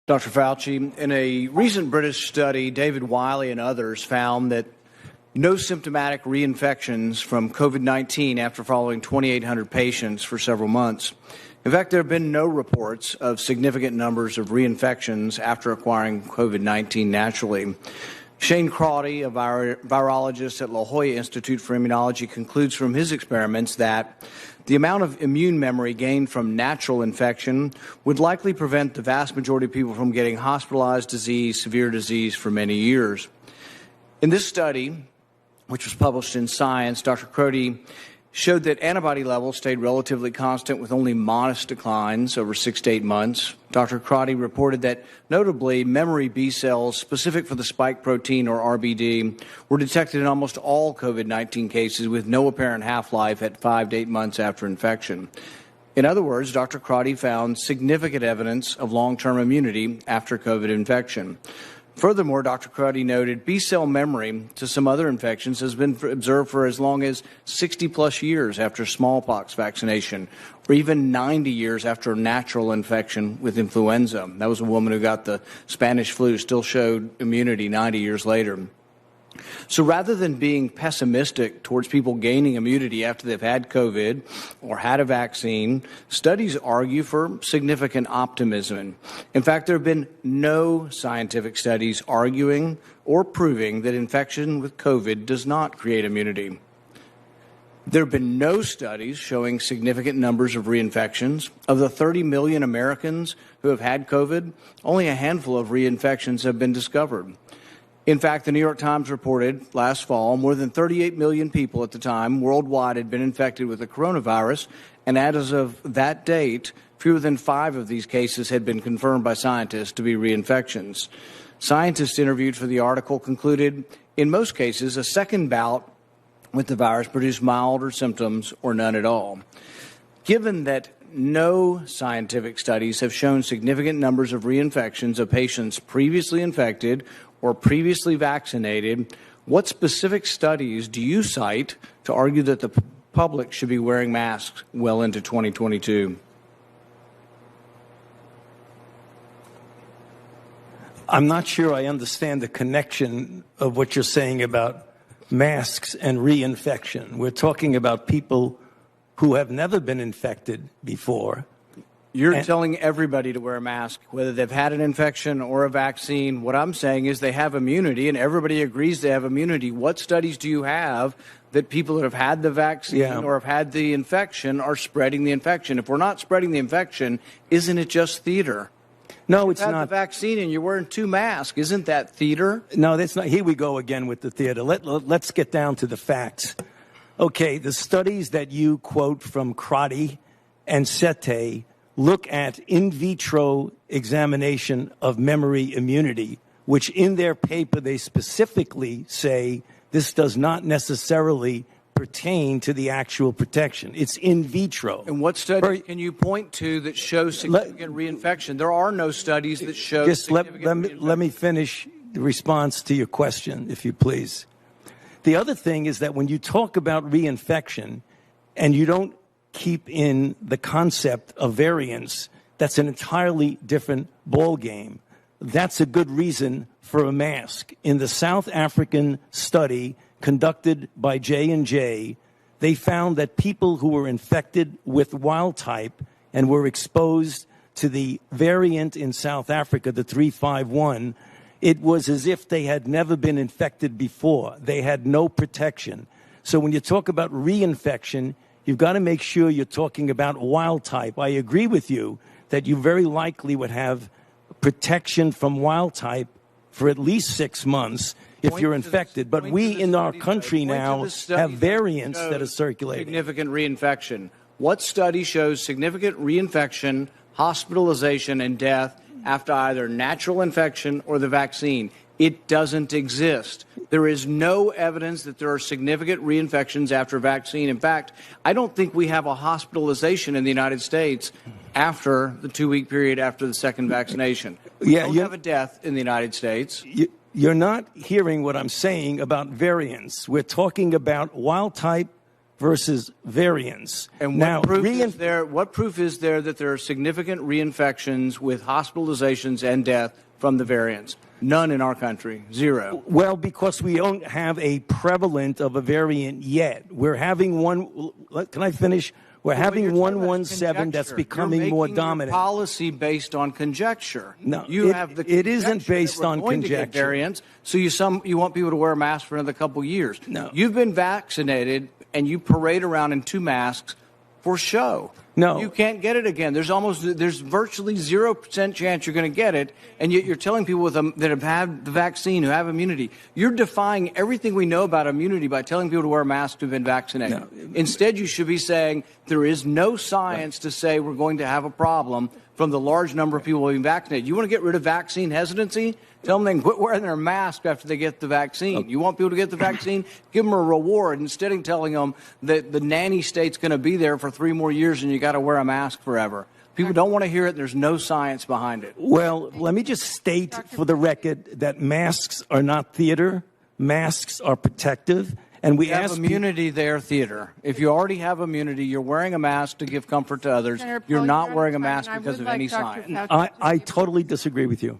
Dr. Fauci, in a recent British study, David Wiley and others found that no symptomatic reinfections from COVID-19 after following 2,800 patients for several months. In fact, there have been no reports of significant numbers of reinfections after acquiring COVID-19 naturally. Shane Crotty, a virologist at La Jolla Institute for Immunology, concludes from his experiments that the amount of immune memory gained from natural infection would likely prevent the vast majority of people from getting hospitalized disease, severe disease for many years. In this study, which was published in Science, Dr. Crotty showed that antibody levels stayed relatively constant with only modest declines over 6 to 8 months. Dr. Crotty reported that, notably, memory B cells specific for the spike protein, or RBD, were detected in almost all COVID-19 cases with no apparent half-life at 5 to 8 months after infection. In other words, Dr. Crotty found significant evidence of long-term immunity after COVID infection. Furthermore, Dr. Crotty noted B-cell memory to some other infections has been observed for as long as 60-plus years after smallpox vaccination, or even 90 years after a natural infection with influenza. That was a woman who got the Spanish flu, still showed immunity 90 years later. So rather than being pessimistic towards people gaining immunity after they've had COVID or had a vaccine, studies argue for significant optimism. In fact, there have been no scientific studies arguing or proving that infection with COVID does not create immunity. There have been no studies showing significant numbers of reinfections. Of the 30 million Americans who have had COVID, only a handful of reinfections have been discovered. In fact, the New York Times reported last fall more than 38 million people at the time worldwide had been infected with the coronavirus, and as of that date, fewer than 5 of these cases had been confirmed by scientists to be reinfections. Scientists interviewed for the article concluded, in most cases, a second bout with the virus produced milder symptoms or none at all. Given that no scientific studies have shown significant numbers of reinfections of patients previously infected or previously vaccinated, what specific studies do you cite to argue that the public should be wearing masks well into 2022? I'm not sure I understand the connection of what you're saying about masks and reinfection. We're talking about people who have never been infected before. You're telling everybody to wear a mask, whether they've had an infection or a vaccine. What I'm saying is they have immunity, and everybody agrees they have immunity. What studies do you have that people that have had the vaccine or have had the infection are spreading the infection? If we're not spreading the infection, isn't it just theater? No, it's not. You had the vaccine and you're wearing 2 masks. Isn't that theater? No, that's not. Here we go again with the theater. Let's get down to the facts. Okay, the studies that you quote from Crotty and Sete look at in vitro examination of memory immunity, which in their paper they specifically say this does not necessarily pertain to the actual protection. It's in vitro. And what studies can you point to that show significant reinfection? There are no studies that show significant reinfection. Let me finish the response to your question, if you please. The other thing is that when you talk about reinfection and you don't keep in the concept of variants, that's an entirely different ballgame. That's a good reason for a mask. In the South African study conducted by J&J, they found that people who were infected with wild type and were exposed to the variant in South Africa, the 351, it was as if they had never been infected before. They had no protection. So when you talk about reinfection, you've got to make sure you're talking about wild type. I agree with you that you very likely would have protection from wild type for at least 6 months if you're infected. But we in our country now have variants that are circulating. Significant reinfection. What study shows significant reinfection, hospitalization, and death after either natural infection or the vaccine? It doesn't exist. There is no evidence that there are significant reinfections after vaccine. In fact, I don't think we have a hospitalization in the United States after the 2-week period after the second vaccination. We don't have a death in the United States. You're not hearing what I'm saying about variants. We're talking about wild type versus variants. And what proof is there that there are significant reinfections with hospitalizations and death from the variants? None in our country. Zero. Well, because we don't have a prevalent of a variant yet. We're having one. Can I finish? We're having 117 that's becoming more dominant. Your policy based on conjecture. No, it isn't based on conjecture. Variants, so you want people to wear a mask for another couple years. No. You've been vaccinated and you parade around in 2 masks for show. No. You can't get it again. There's virtually 0% chance you're going to get it, and yet you're telling people that have had the vaccine, who have immunity. You're defying everything we know about immunity by telling people to wear a mask who've been vaccinated. No. Instead, you should be saying there is no science to say we're going to have a problem from the large number of people being vaccinated. You want to get rid of vaccine hesitancy? Tell them they can quit wearing their mask after they get the vaccine. Okay. You want people to get the vaccine? Give them a reward instead of telling them that the nanny state's going to be there for 3 more years and you got to wear a mask forever. People don't want to hear it. There's no science behind it. Well, let me just state for the record that masks are not theater. Masks are protective. And we have immunity there, theater. If you already have immunity, you're wearing a mask to give comfort to others. You're not wearing a mask because of any science. I totally disagree with you.